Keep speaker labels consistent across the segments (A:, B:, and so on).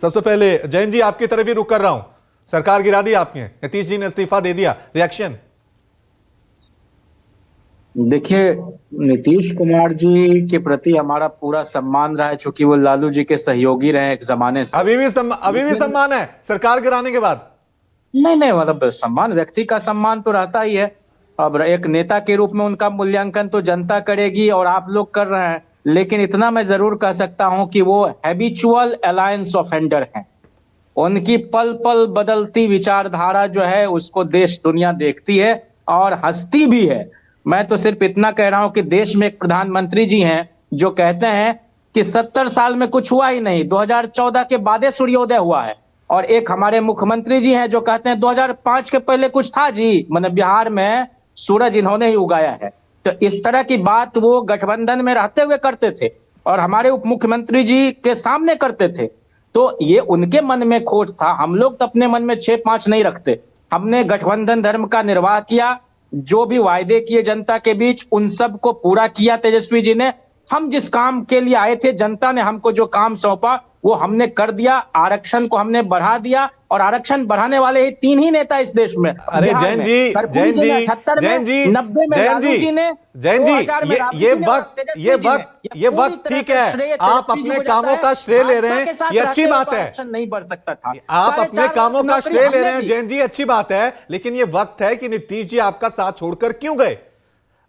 A: सबसे पहले जैन जी आपकी तरफ ही रुक कर रहा हूं। सरकार गिरा दी आपने, नीतीश जी ने इस्तीफा दे दिया, रिएक्शन?
B: देखिए, नीतीश कुमार जी के प्रति हमारा पूरा सम्मान रहा है, चूंकि वो लालू जी के सहयोगी रहे एक जमाने से।
A: अभी भी सम्मान है सरकार गिराने के बाद?
B: नहीं नहीं, मतलब सम्मान, व्यक्ति का सम्मान तो रहता ही है। अब एक नेता के रूप में उनका मूल्यांकन तो जनता करेगी और आप लोग कर रहे हैं, लेकिन इतना मैं जरूर कह सकता हूं कि वो हैबिचुअल अलायंस ऑफेंडर हैं। उनकी पल पल बदलती विचारधारा जो है उसको देश दुनिया देखती है और हंसती भी है। मैं तो सिर्फ इतना कह रहा हूं कि देश में एक प्रधानमंत्री जी हैं जो कहते हैं कि 70 साल में कुछ हुआ ही नहीं, 2014 के बाद सूर्योदय हुआ है। और एक हमारे मुख्यमंत्री जी हैं जो कहते हैं 2005 के पहले कुछ था जी, मतलब बिहार में सूरज इन्होंने ही उगाया है। तो इस तरह की बात वो गठबंधन में रहते हुए करते थे और हमारे उप मुख्यमंत्री जी के सामने करते थे। तो ये उनके मन में खोट था। हम लोग तो अपने मन में 6-5 नहीं रखते। हमने गठबंधन धर्म का निर्वाह किया, जो भी वायदे किए जनता के बीच उन सब को पूरा किया तेजस्वी जी ने। हम जिस काम के लिए आए थे, जनता ने हमको जो काम सौंपा वो हमने कर दिया। आरक्षण को हमने बढ़ा दिया और आरक्षण बढ़ाने वाले ही 3 ही नेता इस देश में।
A: अरे जैन जी,
B: 90 में लालू जी ने,
A: जैन जी, ये वक्त ठीक है, आप अपने कामों का श्रेय ले रहे हैं, ये अच्छी बात है।
B: नहीं बढ़ सकता था,
A: आप अपने कामों का श्रेय ले रहे हैं जैन जी, अच्छी बात है, लेकिन ये वक्त है कि नीतीश जी आपका साथ छोड़कर क्यों गए?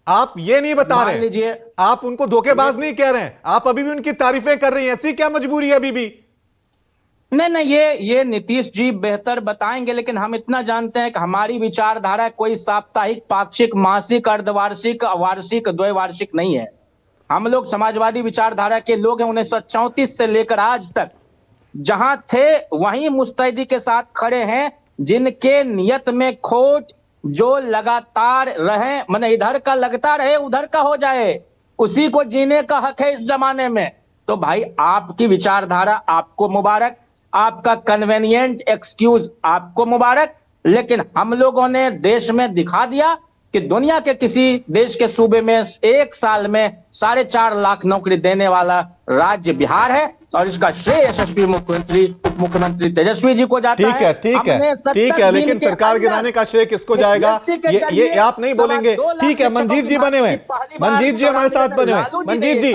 A: आप ये नहीं बता रहे हैं, आप उनको धोखेबाज नहीं कह रहे हैं, आप अभी भी उनकी तारीफें कर रही हैं। ऐसी क्या मजबूरी है अभी भी?
B: नहीं नहीं, ये नीतीश जी बेहतर बताएंगे, लेकिन हम इतना जानते हैं कि हमारी विचारधारा कोई साप्ताहिक, पाक्षिक, मासिक, अर्धवार्षिक, वार्षिक, द्वैवार्षिक नहीं है। हम लोग समाजवादी विचारधारा के लोग हैं। 1934 से लेकर आज तक जहां थे वहीं मुस्तैदी के साथ खड़े हैं। जिनके नियत में खोट जो लगातार रहे, माने इधर का लगता रहे उधर का हो जाए, उसी को जीने का हक है इस जमाने में। तो भाई आपकी विचारधारा आपको मुबारक, आपका कन्वेनिएंट एक्सक्यूज आपको मुबारक, लेकिन हम लोगों ने देश में दिखा दिया कि दुनिया के किसी देश के सूबे में एक साल में 4.5 लाख नौकरी देने वाला राज्य बिहार है और इसका श्रेय यशस्वी मुख्यमंत्री, उप मुख्यमंत्री तेजस्वी जी को जाता है।
A: ठीक है, लेकिन सरकार गिराने का श्रेय किसको जाएगा ये आप नहीं बोलेंगे। ठीक है, मंजीत जी बने हुए, मंजीत जी हमारे साथ बने हुए, मंजीत जी,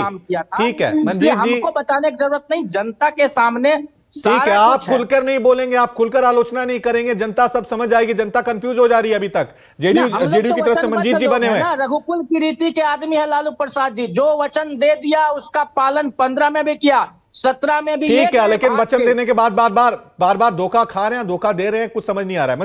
A: ठीक है मंजीत जी,
B: हमको बताने की जरूरत नहीं, जनता के सामने
A: ठीक है। आप खुलकर नहीं बोलेंगे, आप खुलकर आलोचना नहीं करेंगे, जनता सब समझ जाएगी। जनता कंफ्यूज हो जा रही है अभी तक। जेडीयू की तरफ से मंजीत जी बने हुए।
B: रघुकुल की रीति के आदमी है लालू प्रसाद जी, जो वचन दे दिया उसका पालन 15 में भी किया, 17 में भी।
A: ठीक है, लेकिन वचन देने के बाद बार बार धोखा खा रहे हैं, धोखा दे रहे हैं, कुछ समझ नहीं आ रहा है।